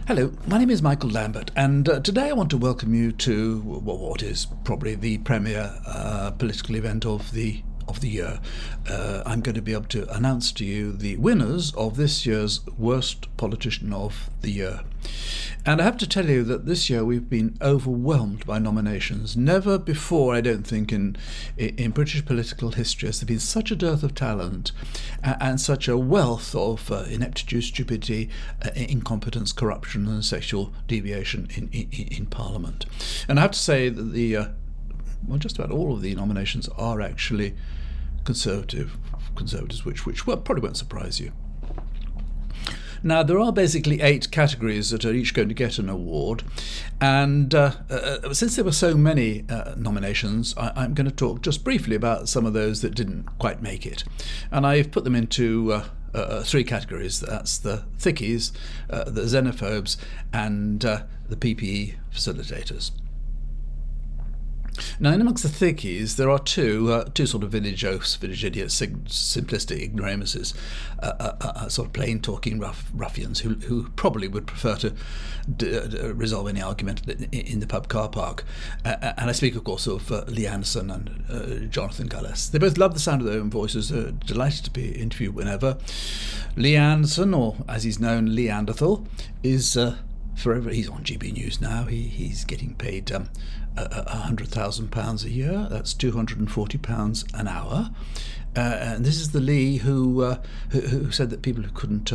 Hello, my name is Michael Lambert, and today I want to welcome you to what is probably the premier political event of the year. I'm going to be able to announce to you the winners of this year's Worst Politician of the Year. And I have to tell you that this year we've been overwhelmed by nominations. Never before, I don't think, in British political history has there been such a dearth of talent and such a wealth of ineptitude, stupidity, incompetence, corruption and sexual deviation in Parliament. And I have to say that just about all of the nominations are actually conservatives, which probably won't surprise you. Now, there are basically 8 categories that are each going to get an award, and since there were so many nominations, I'm going to talk just briefly about some of those that didn't quite make it. And I've put them into 3 categories. That's the thickies, the xenophobes, and the PPE facilitators. Now, in amongst the thickies, there are two sort of village oafs, village idiots, simplistic ignoramuses, sort of plain-talking ruffians who probably would prefer to resolve any argument in the pub car park. And I speak, of course, of Lee Anderson and Jonathan Gullis. They both love the sound of their own voices. They're delighted to be interviewed whenever. Lee Anderson, or as he's known, Leanderthal, is forever. He's on GB News now. He's getting paid £100,000 a year. That's £240 an hour. And this is the Lee who said that people who couldn't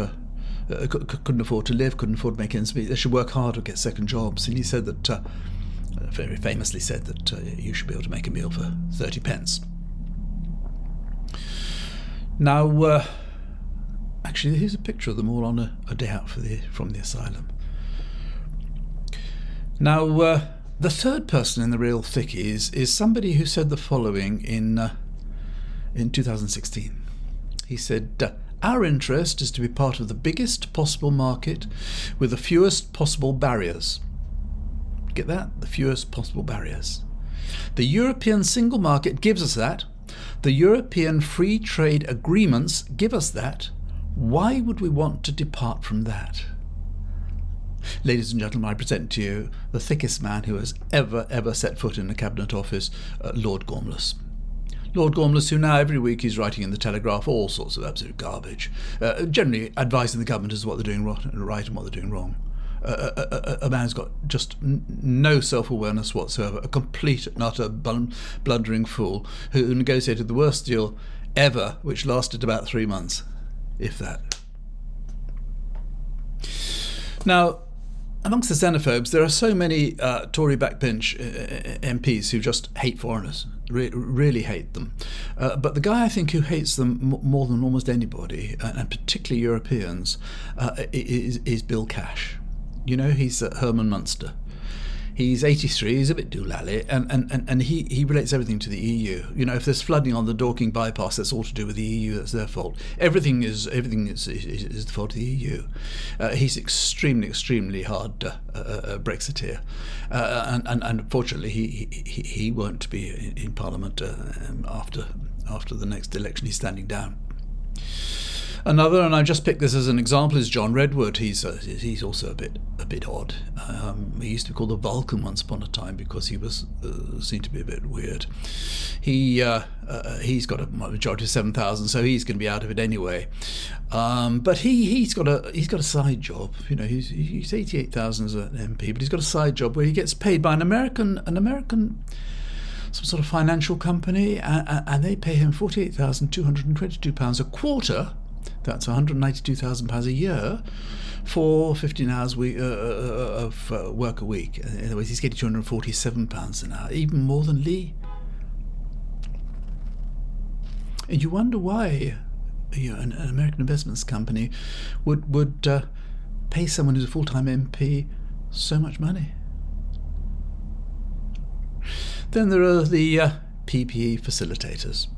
afford to live, couldn't afford to make ends meet, they should work hard or get second jobs. And he said that, very famously said that you should be able to make a meal for 30 pence. Now, actually, here's a picture of them all on a day out from the asylum. Now, the third person in the real thickies is somebody who said the following in 2016. He said, "Our interest is to be part of the biggest possible market with the fewest possible barriers." Get that? The fewest possible barriers. The European single market gives us that. The European free trade agreements give us that. Why would we want to depart from that? Ladies and gentlemen, I present to you the thickest man who has ever set foot in a cabinet office, Lord Gormless. Lord Gormless, who now every week is writing in the Telegraph all sorts of absolute garbage, generally advising the government as to what they're doing right and what they're doing wrong. A man who's got just no self-awareness whatsoever, a complete and utter blundering fool who negotiated the worst deal ever, which lasted about 3 months, if that. Now, amongst the xenophobes, there are so many Tory backbench MPs who just hate foreigners, really hate them. But the guy I think who hates them more than almost anybody, and particularly Europeans, is Bill Cash. You know, he's Herman Munster. He's 83, he's a bit doolally, and he relates everything to the EU. You know, if there's flooding on the Dorking bypass, that's all to do with the EU, that's their fault. Everything is the fault of the EU. He's extremely hard Brexiteer, and unfortunately he won't be in Parliament after the next election. He's standing down. Another, and I just picked this as an example, is John Redwood. He's also a bit odd. He used to be called the Vulcan once upon a time because he was seemed to be a bit weird. He's got a majority of 7,000, so he's going to be out of it anyway. But he's got a side job. You know, he's 88,000 as an MP, but he's got a side job where he gets paid by an American some sort of financial company, and they pay him £48,222 a quarter. That's £192,000 a year for 15 hours of work a week. In other words, he's getting £247 an hour, even more than Lee. And you wonder why an American investments company would pay someone who's a full-time MP so much money. Then there are the PPE facilitators.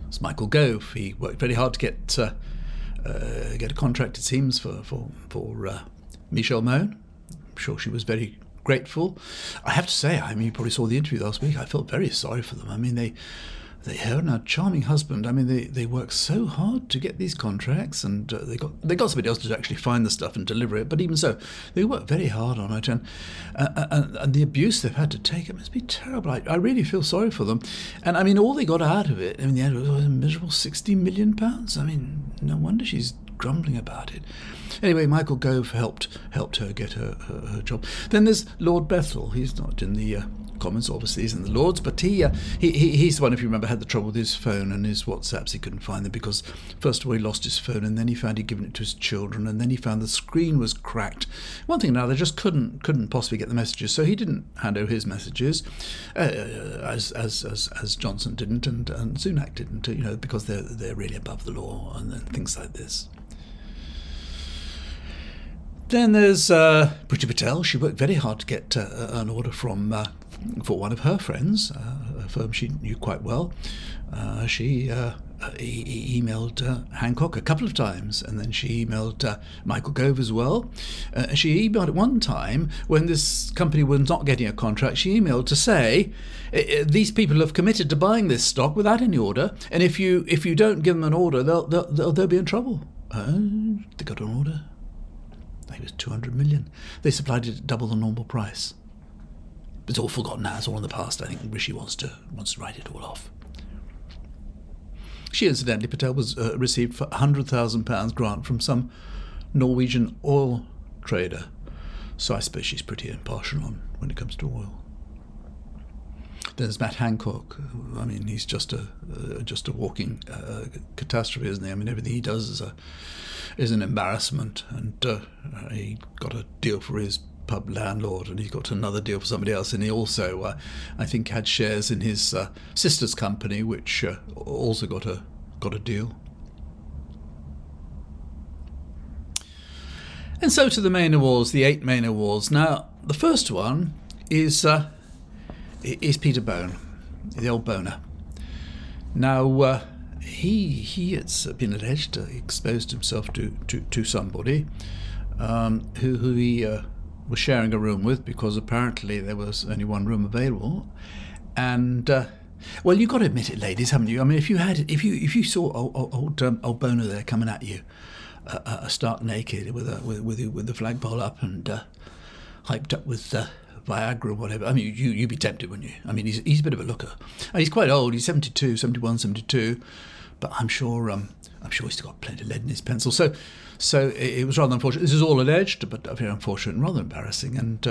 It's Michael Gove. He worked very hard to get a contract, it seems, for Michelle Mone. I'm sure she was very grateful. I have to say, I mean, you probably saw the interview last week. I felt very sorry for them. I mean, her and her charming husband, I mean, they work so hard to get these contracts, and they got somebody else to actually find the stuff and deliver it. But even so, they work very hard on it, and the abuse they've had to take, it must be terrible. I really feel sorry for them. And I mean, all they got out of it, I mean, the end was a miserable £60 million. I mean, no wonder she's grumbling about it. Anyway, Michael Gove helped her get her job. Then there's Lord Bethel. He's not in the Commons, obviously, he's in the Lords, but he's the one, if you remember, had the trouble with his phone and his WhatsApps. He couldn't find them because, first of all, he lost his phone, and then he found he'd given it to his children, and then he found the screen was cracked. One thing or another, just couldn't possibly get the messages, so he didn't hand over his messages, as Johnson didn't, and Sunak didn't, because they're really above the law and things like this. Then there's Priti Patel. She worked very hard to get an order for one of her friends, a firm she knew quite well. She emailed Hancock a couple of times, and then she emailed Michael Gove as well. She emailed at one time when this company was not getting a contract. She emailed to say, these people have committed to buying this stock without any order, and if you don't give them an order, they'll be in trouble. They got an order. I think it was 200 million. They supplied it at double the normal price. It's all forgotten now. It's all in the past. I think Rishi wants to write it all off. She, incidentally, Patel was received for £100,000 grant from some Norwegian oil trader. So I suppose she's pretty impartial when it comes to oil. Then there's Matt Hancock. I mean, he's just a walking catastrophe, isn't he? I mean, everything he does is an embarrassment. And he got a deal for his pub landlord, and he got another deal for somebody else. And he also, I think, had shares in his sister's company, which also got a deal. And so to the main awards, the 8 main awards. Now, the first one is Peter Bone, the old boner. Now, he it's been alleged exposed himself to somebody who he was sharing a room with, because apparently there was only one room available. And well, you've got to admit it, ladies, haven't you? I mean, if you saw old boner there coming at you, stark naked with the flagpole up and hyped up with Viagra or whatever, I mean, you'd be tempted, wouldn't you? I mean, he's a bit of a looker. And he's quite old. He's 72, 71, 72. But I'm sure he's still got plenty of lead in his pencil. So it was rather unfortunate. This is all alleged, but very unfortunate and rather embarrassing. And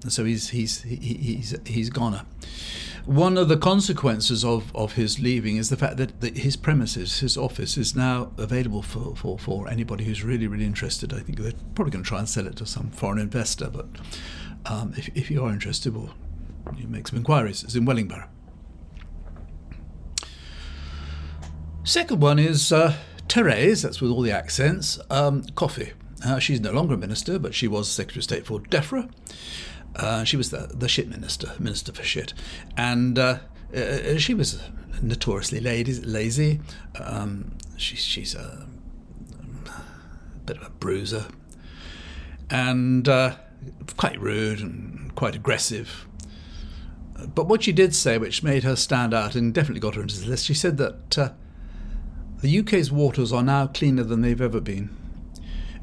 so he's gone. One of the consequences of his leaving is the fact that his premises, his office, is now available for anybody who's really, really interested. I think they're probably going to try and sell it to some foreign investor. But if you are interested, well, you make some inquiries. It's in Wellingborough. Second one is Therese, that's with all the accents, Coffey. She's no longer a minister, but she was Secretary of State for DEFRA. She was the shit minister for shit. And she was notoriously lazy. She's a bit of a bruiser. And quite rude and quite aggressive. But what she did say, which made her stand out and definitely got her into the list, she said that the UK's waters are now cleaner than they've ever been.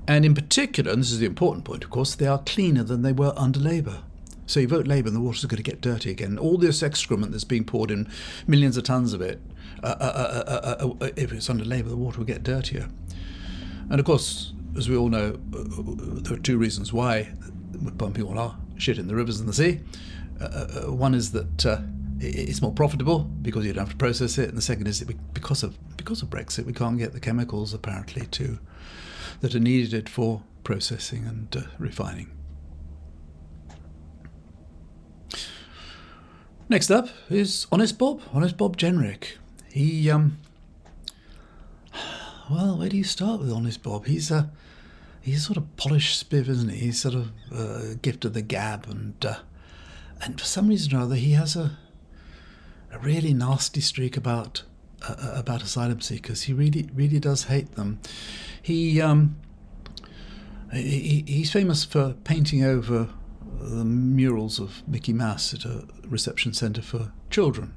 And in particular, and this is the important point, of course, they are cleaner than they were under Labour. So you vote Labour and the waters are going to get dirty again. All this excrement that's being poured in, millions of tonnes of it, if it's under Labour, the water will get dirtier. And of course, as we all know, there are two reasons why we're pumping all our shit in the rivers and the sea. One is that it's more profitable because you don't have to process it, and the second is that because of Brexit, we can't get the chemicals apparently that are needed for processing and refining. Next up is Honest Bob Jenrick. He well, where do you start with Honest Bob? He's a sort of polished spiv, isn't he? He's sort of gift of the gab, and for some reason or other, he has a really nasty streak about asylum seekers. He really does hate them. He's famous for painting over the murals of Mickey Mouse at a reception centre for children,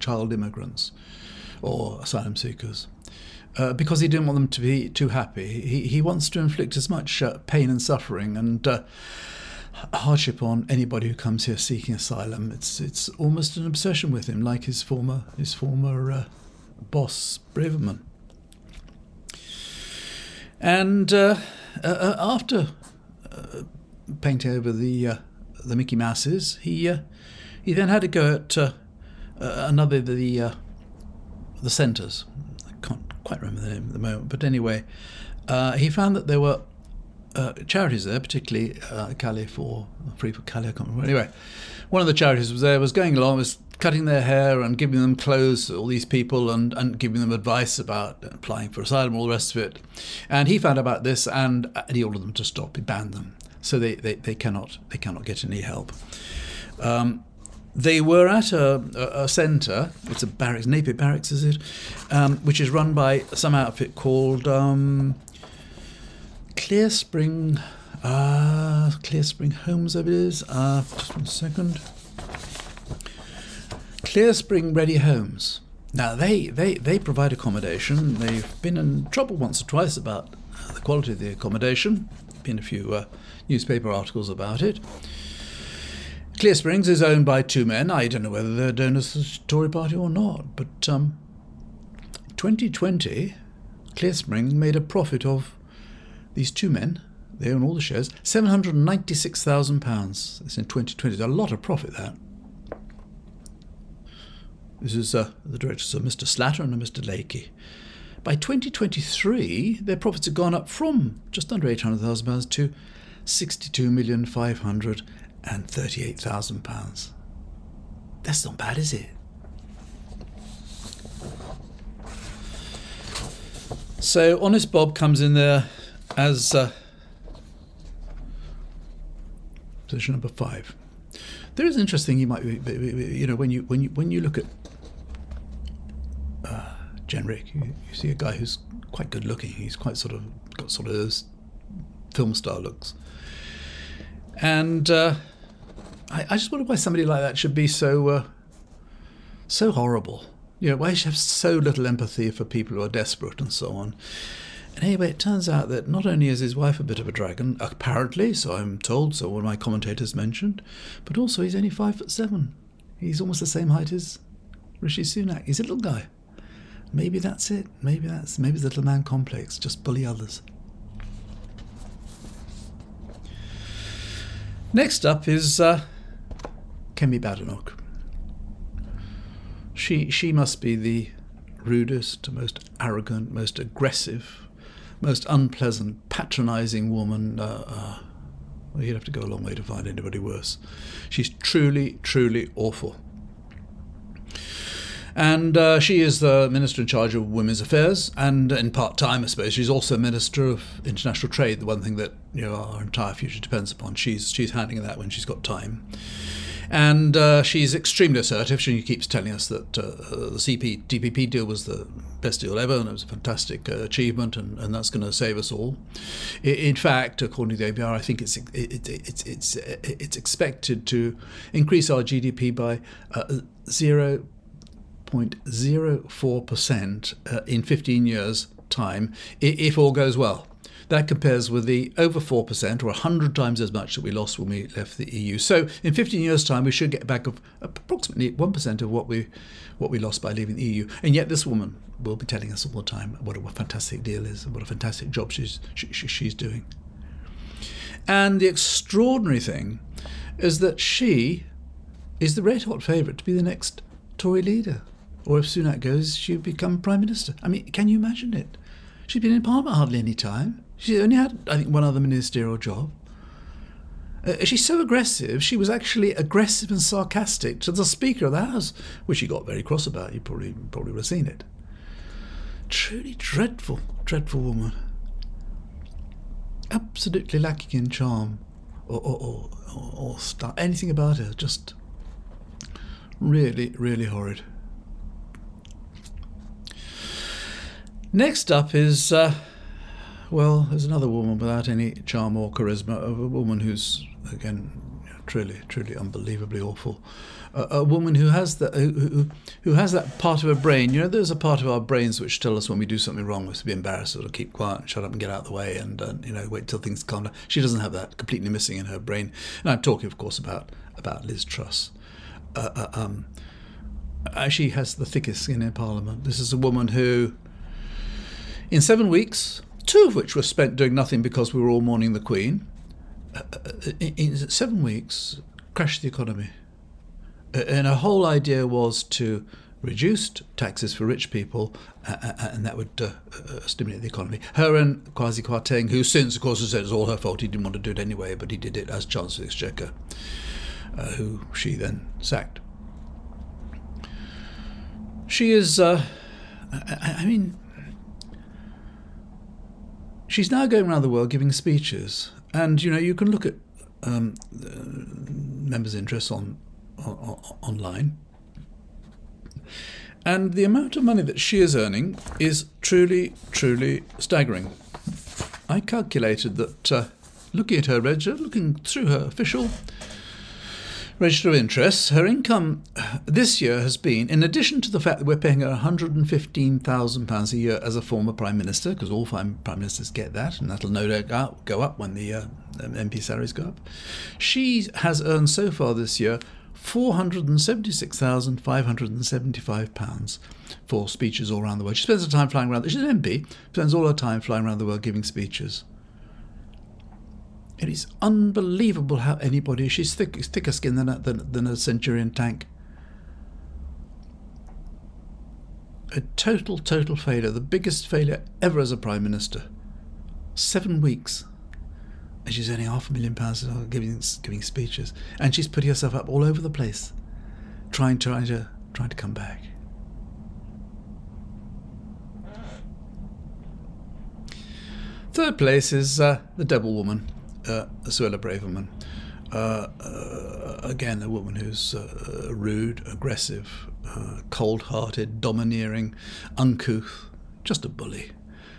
child immigrants or asylum seekers, because he didn't want them to be too happy. He wants to inflict as much pain and suffering and hardship on anybody who comes here seeking asylum. It's almost an obsession with him, like his former boss, Braverman. And after painting over the Mickey Mouses, he then had to go at another of the centres. I can't quite remember the name at the moment, but anyway, he found that there were charities there, particularly Calais Free for Calais. I can't remember. Anyway, one of the charities was going along, was cutting their hair and giving them clothes, all these people, and giving them advice about applying for asylum, all the rest of it. And he found out about this, and he ordered them to stop. He banned them, so they cannot get any help. They were at a centre. It's a barracks, Napier Barracks, is it? Which is run by some outfit called Clear Spring Homes, I believe it is. Just 1 second. Clear Spring Ready Homes. Now they provide accommodation. They've been in trouble once or twice about the quality of the accommodation. Been a few newspaper articles about it. Clear Springs is owned by two men. I don't know whether they're donors to the Tory party or not, but 2020, Clear Springs made a profit of these two men. They own all the shares. £796,000. It's in 2020. It's a lot of profit, that. This is the directors of Mr. Slatter and Mr. Lakey. By 2023, their profits have gone up from just under £800,000 to £62,538,000. That's not bad, is it? So Honest Bob comes in there as position number 5. There is an interesting. You might be, when you look at Jenrick, you see a guy who's quite good looking. He's quite got sort of those film star looks, and I just wonder why somebody like that should be so horrible. Why he should have so little empathy for people who are desperate and so on. And anyway, it turns out that not only is his wife a bit of a dragon, apparently, so I'm told, so one of my commentators mentioned, but also he's only 5'7". He's almost the same height as Rishi Sunak. He's a little guy. Maybe that's it. Maybe it's the little man complex. Just bully others. Next up is Kemi Badenoch. She must be the rudest, most arrogant, most aggressive, most unpleasant, patronising woman. Well, you'd have to go a long way to find anybody worse. She's truly, truly awful. And she is the Minister in charge of Women's Affairs, and in part-time, I suppose, she's also Minister of International Trade, the one thing that our entire future depends upon. She's handling that when she's got time. And she's extremely assertive. She keeps telling us that the DPP deal was the best deal ever, and it was a fantastic achievement, and that's going to save us all. In fact, according to the ABR, I think it's expected to increase our GDP by 0.04% in 15 years' time, if all goes well. That compares with the over 4%, or 100 times as much that we lost when we left the EU. So in 15 years' time, we should get back of approximately 1% of what we lost by leaving the EU. And yet this woman will be telling us all the time what a fantastic deal is and what a fantastic job she's doing. And the extraordinary thing is that she is the red-hot favourite to be the next Tory leader. Or if Sunak goes, she'll become Prime Minister. I mean, can you imagine it? She's been in Parliament hardly any time. She only had, I think, one other ministerial job. She's so aggressive. She was actually aggressive and sarcastic to the Speaker of the House, which he got very cross about. You probably would have seen it. Truly dreadful, dreadful woman. Absolutely lacking in charm or style. Anything about her. Just really, really horrid. Next up is well, there's another woman without any charm or charisma, a woman who's, again, truly, truly unbelievably awful. A woman who has that who has that part of her brain. You know, there's a part of our brains which tell us when we do something wrong, we have to be embarrassed, or to keep quiet, and shut up, and get out of the way, and wait till things calm down. She doesn't have that, completely missing in her brain. And I'm talking, of course, about Liz Truss. She has the thickest skin in Parliament. This is a woman who, in 7 weeks, 2 of which were spent doing nothing because we were all mourning the Queen, in 7 weeks, crashed the economy. And her whole idea was to reduce taxes for rich people, and that would stimulate the economy. Her and Kwasi Kwarteng, who since, of course, has said it's all her fault, he didn't want to do it anyway, but he did it as Chancellor of the Exchequer, who she then sacked. She is, she's now going around the world giving speeches, and you can look at members' interests online, and the amount of money that she is earning is truly, truly staggering. I calculated that looking at her register, looking through her official register of interests, her income this year has been, in addition to the fact that we're paying her £115,000 a year as a former Prime Minister, because all Prime Ministers get that, and that'll no doubt go up when the MP salaries go up, she has earned so far this year £476,575 for speeches all around the world. She spends her time flying around. She's an MP, spends all her time flying around the world giving speeches. It is unbelievable how anybody, she's thicker skinned than a Centurion tank. A total failure, the biggest failure ever as a Prime Minister. 7 weeks. And she's earning £500,000 giving speeches. And she's putting herself up all over the place, trying to come back. Third place is the Devil Woman. Suella Braverman, again a woman who's rude, aggressive, cold-hearted, domineering, uncouth, just a bully.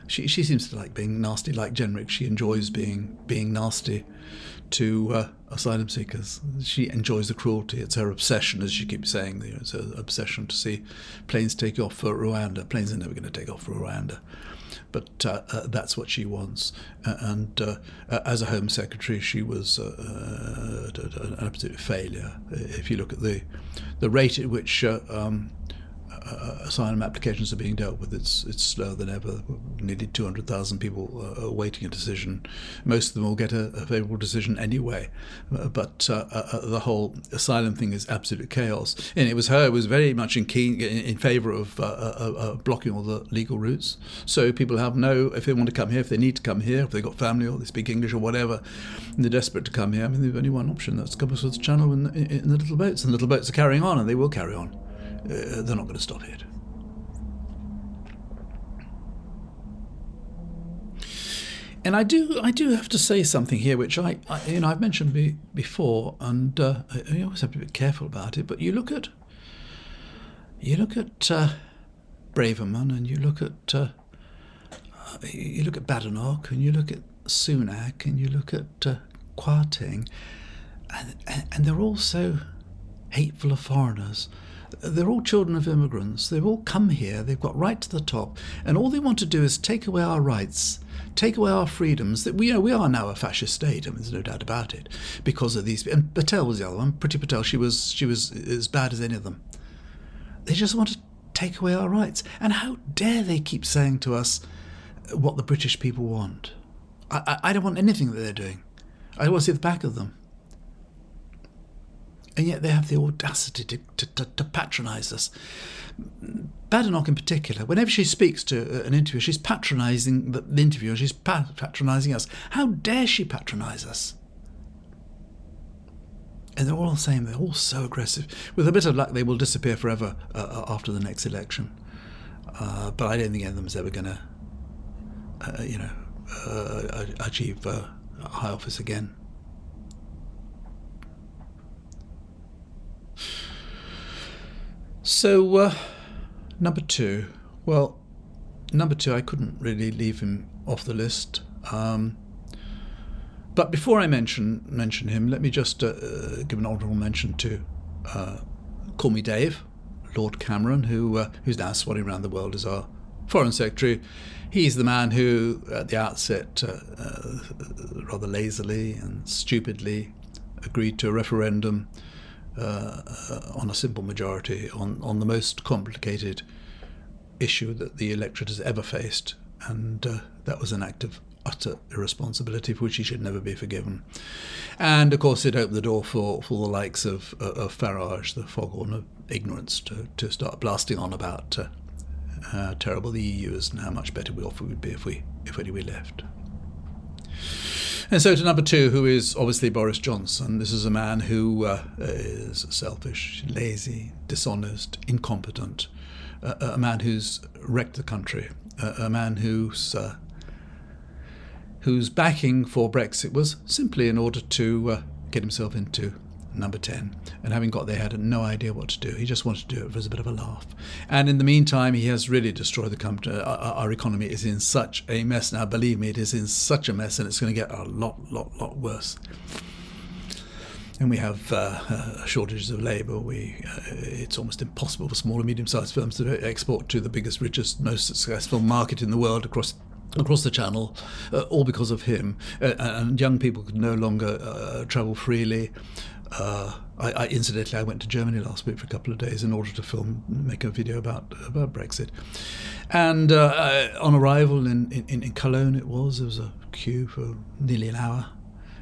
She seems to like being nasty, like Jenrick. She enjoys being nasty to asylum seekers. She enjoys the cruelty. It's her obsession, as she keeps saying. It's her obsession to see planes take off for Rwanda. Planes are never going to take off for Rwanda. But that's what she wants. And as a Home Secretary, she was an absolute failure. If you look at the rate at which asylum applications are being dealt with, it's slower than ever. Nearly 200,000 people are awaiting a decision. Most of them will get a favourable decision anyway. But the whole asylum thing is absolute chaos. And it was her who was very much in favour of blocking all the legal routes. So people have if they want to come here, if they need to come here, if they've got family or they speak English or whatever, and they're desperate to come here, they've only one option. That's to come across the channel in the little boats. And the little boats are carrying on, and they will carry on. They're not going to stop it. And I do have to say something here, which I've mentioned before, and you always have to be careful about it. But you look at Braverman, and you look at Badenoch, and you look at Sunak, and you look at Kwarteng, and they're all so hateful of foreigners. They're all children of immigrants. They've all come here. They've got right to the top, and all they want to do is take away our rights, take away our freedoms. That we are now a fascist state. There's no doubt about it, because of these. And Patel was the other one. Priti Patel. She was as bad as any of them. They just want to take away our rights. And how dare they keep saying to us what the British people want? I don't want anything that they're doing. I don't want to see the back of them. And yet they have the audacity to patronise us. Badenoch in particular, whenever she speaks to an interviewer, she's patronising the interviewer, she's patronising us. How dare she patronise us? And they're all the same, they're all so aggressive. With a bit of luck, they will disappear forever after the next election. But I don't think any of them is ever going to, achieve high office again. So, number two. Well, number two, I couldn't really leave him off the list. But before I mention him, let me just give an honourable mention to Call Me Dave, Lord Cameron, who's now swatting around the world as our Foreign Secretary. He's the man who, at the outset, rather lazily and stupidly, agreed to a referendum on a simple majority on the most complicated issue that the electorate has ever faced, and that was an act of utter irresponsibility for which he should never be forgiven. And of course it opened the door for the likes of Farage, the foghorn of ignorance, to start blasting on about how terrible the EU is and how much better off we would be if only we left. And so to number two, who is obviously Boris Johnson. This is a man who is selfish, lazy, dishonest, incompetent, a man who's wrecked the country, a man whose backing for Brexit was simply in order to get himself into number 10. And having got there, had no idea what to do. He just wanted to do it as a bit of a laugh. And in the meantime, he has really destroyed the country. Our economy is in such a mess now. Believe me, it is in such a mess, and it's going to get a lot worse. And we have shortages of labour. It's almost impossible for small and medium-sized firms to export to the biggest, richest, most successful market in the world across the channel, all because of him. And young people could no longer travel freely. Incidentally, I went to Germany last week for a couple of days in order to make a video about Brexit. And on arrival in Cologne, there was a queue for nearly an hour.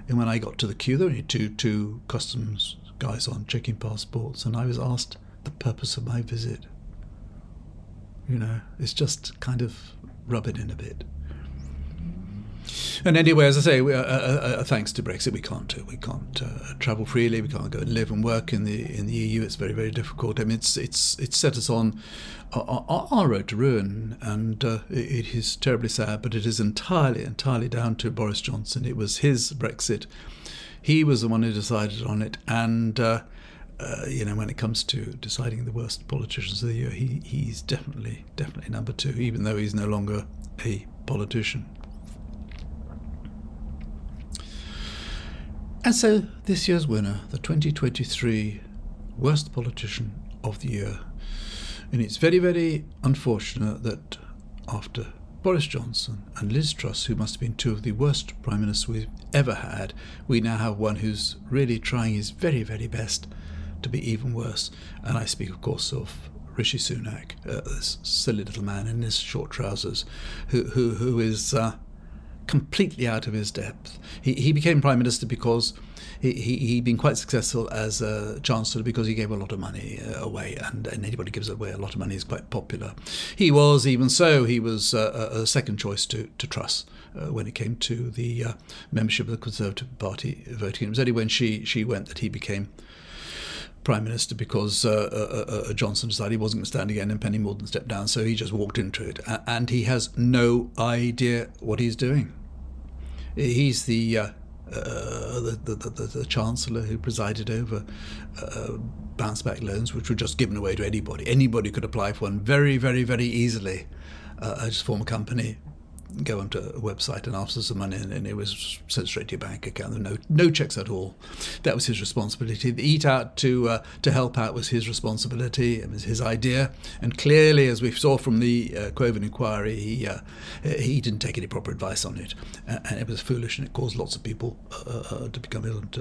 And when I got to the queue, there were only two customs guys on checking passports, and I was asked the purpose of my visit. You know, it's just kind of rub it in a bit. And anyway, as I say, thanks to Brexit, we can't travel freely. We can't go and live and work in the EU. It's very, very difficult. I mean, it's set us on our road to ruin, and it is terribly sad. But it is entirely down to Boris Johnson. It was his Brexit. He was the one who decided on it, and when it comes to deciding the worst politicians of the year, he's definitely number two, even though he's no longer a politician. And so this year's winner, the 2023 worst politician of the year. And it's very, very unfortunate that after Boris Johnson and Liz Truss, who must have been two of the worst prime ministers we've ever had, we now have one who's really trying his very, very best to be even worse. And I speak, of course, of Rishi Sunak, this silly little man in his short trousers, who is completely out of his depth. He became prime minister because he'd been quite successful as a chancellor because he gave a lot of money away, and anybody gives away a lot of money is quite popular. He was a second choice to Truss when it came to the membership of the Conservative Party voting. It was only when she went that he became Prime Minister, because Johnson decided he wasn't going to stand again and Penny Mordaunt stepped down, so he just walked into it, and he has no idea what he's doing. He's the Chancellor who presided over bounce back loans, which were just given away to anybody. Anybody could apply for one very, very, very easily. Just form a company, go onto a website and ask for some money, and it was sent straight to your bank account. There were no checks at all. That was his responsibility. The eat out to help out was his responsibility. It was his idea, and clearly, as we saw from the Quoven inquiry, he didn't take any proper advice on it, and it was foolish, and it caused lots of people to become ill and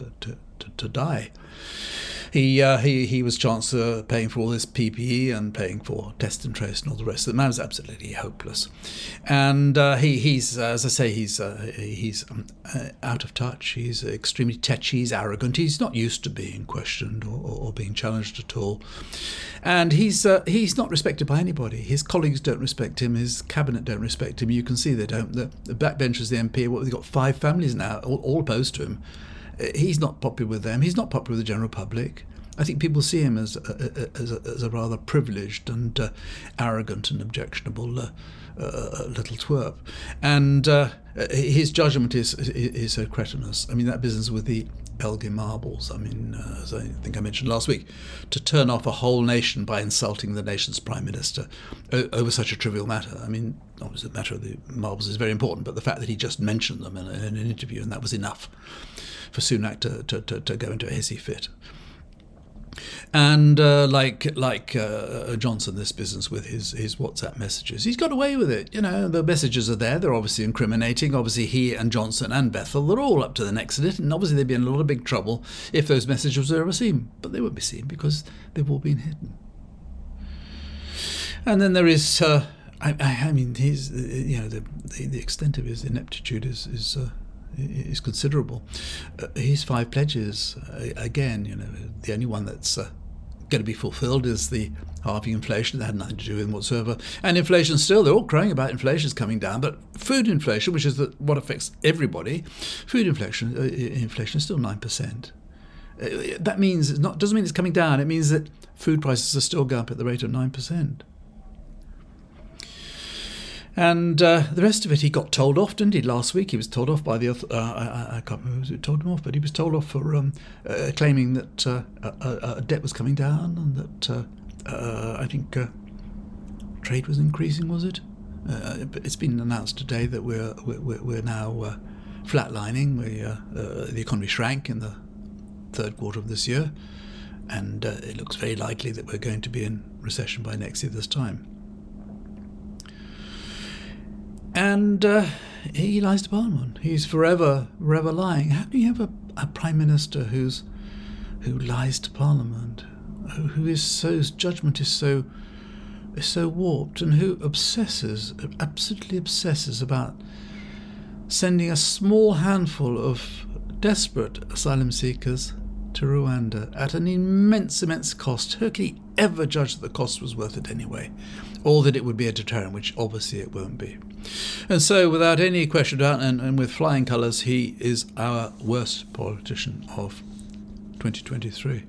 to die. He was Chancellor, paying for all this PPE and paying for test and trace and all the rest. The man was absolutely hopeless, and he's as I say, he's out of touch. He's extremely tetchy. He's arrogant. He's not used to being questioned or being challenged at all, and he's not respected by anybody. His colleagues don't respect him. His cabinet don't respect him. You can see they don't. The backbenchers, the MP, they've got 5 families now, all opposed to him. He's not popular with them. He's not popular with the general public. I think people see him as a rather privileged and arrogant and objectionable little twerp. And his judgment is so cretinous. I mean, that business with the Belgian marbles. I mean, as I think I mentioned last week, to turn off a whole nation by insulting the nation's prime minister over such a trivial matter. I mean, obviously the matter of the marbles is very important, but the fact that he just mentioned them in an interview, and that was enough for Sunak to go into a hissy fit. And like Johnson, this business with his WhatsApp messages, he's got away with it. You know, the messages are there. They're obviously incriminating. Obviously, he and Johnson and Bethel, they're all up to the necks of it. And obviously, they'd be in a lot of big trouble if those messages were ever seen. But they won't be seen because they've all been hidden. And then there is, I mean, he's, you know, the extent of his ineptitude is considerable. His 5 pledges, again, you know, the only one that's going to be fulfilled is the halving inflation. That had nothing to do with him whatsoever. And inflation still, they're all crying about inflation's coming down, but food inflation, which is what affects everybody, food inflation is still 9%. That means doesn't mean it's coming down. It means that food prices are still going up at the rate of 9%. And the rest of it, he got told off, didn't he? Last week, he was told off by the I can't remember who told him off, but he was told off for claiming that debt was coming down and that I think trade was increasing. Was it? It's been announced today that we're now flatlining. The economy shrank in the third quarter of this year, and it looks very likely that we're going to be in recession by next year this time. And he lies to Parliament. He's forever lying. How can you have a Prime Minister who lies to Parliament, whose judgment is so warped, and who absolutely obsesses about sending a small handful of desperate asylum seekers to Rwanda at an immense cost? Who could he ever judge that the cost was worth it anyway, or that it would be a deterrent, which obviously it won't be? And so, without any question of doubt, and with flying colours, he is our worst politician of 2023.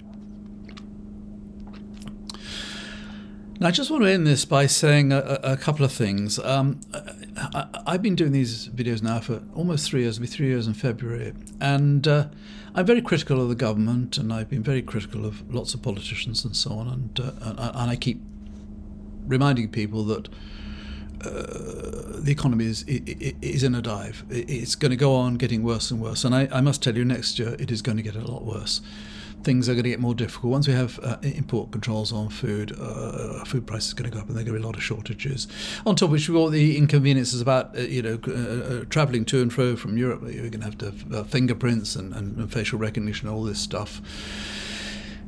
Now, I just want to end this by saying a couple of things. I've been doing these videos now for almost 3 years. It'll be 3 years in February. And I'm very critical of the government, and I've been very critical of lots of politicians and so on. And I keep reminding people that the economy is in a dive. It's going to go on getting worse and worse. And I must tell you, next year it is going to get a lot worse. Things are going to get more difficult. Once we have import controls on food, food prices are going to go up, and there are going to be a lot of shortages. On top of which, we've got the inconveniences about travelling to and fro from Europe. You're going to have to have fingerprints and facial recognition, all this stuff.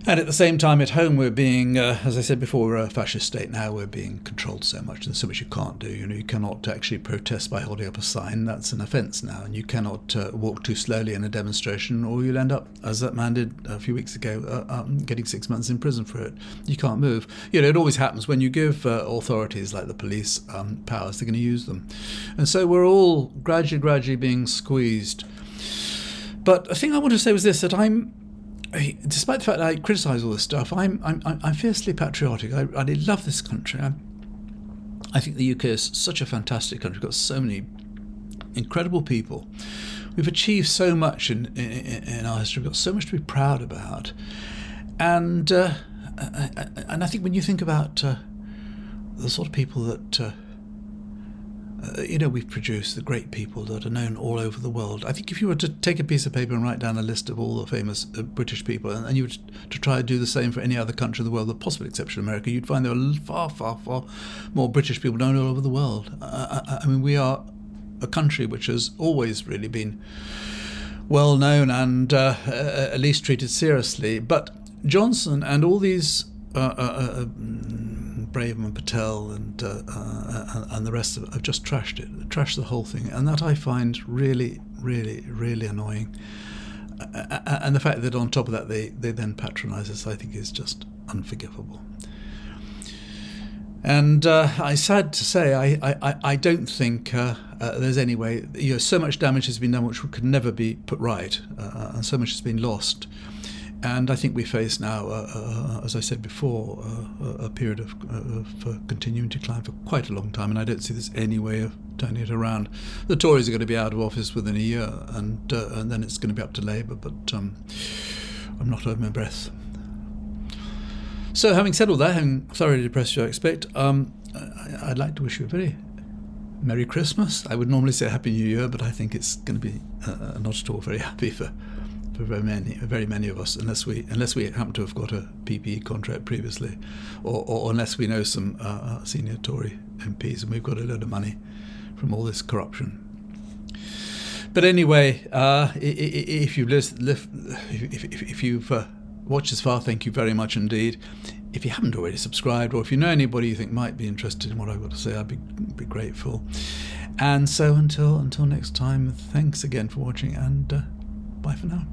And at the same time, at home, we're being, as I said before, we're a fascist state now. We're being controlled so much, and so much you can't do. You cannot actually protest by holding up a sign. That's an offence now, and you cannot walk too slowly in a demonstration, or you'll end up, as that man did a few weeks ago, getting 6 months in prison for it. You can't move. It always happens when you give authorities like the police powers. They're going to use them, and so we're all gradually being squeezed. But the thing I want to say was this: that despite the fact that I criticise all this stuff, I'm fiercely patriotic. I love this country. I think the UK is such a fantastic country. We've got so many incredible people. We've achieved so much in our history. We've got so much to be proud about. And I think when you think about the sort of people that we've produced, the great people that are known all over the world. I think if you were to take a piece of paper and write down a list of all the famous British people, and you were to try to do the same for any other country in the world, with the possible exception of America, you'd find there are far more British people known all over the world. I mean, we are a country which has always really been well known and at least treated seriously. But Johnson and all these Braverman, Patel and the rest of it have just trashed the whole thing, and that I find really annoying. And the fact that on top of that they then patronise us, I think, is just unforgivable. And I'm sad to say I don't think there's any way. So much damage has been done which could never be put right, and so much has been lost And I think we face now, as I said before, a period of continuing decline for quite a long time, and I don't see there's any way of turning it around. The Tories are going to be out of office within a year, and then it's going to be up to Labour, but I'm not holding my breath. So having said all that, having thoroughly depressed you, I expect, I'd like to wish you a very Merry Christmas. I would normally say Happy New Year, but I think it's going to be not at all very happy for very many of us, unless we happen to have got a PPE contract previously, or unless we know some senior Tory MPs and we've got a load of money from all this corruption. But anyway, if you've watched this far, thank you very much indeed. If you haven't already subscribed, or if you know anybody you think might be interested in what I've got to say, I'd be grateful. And so until next time, thanks again for watching, and bye for now.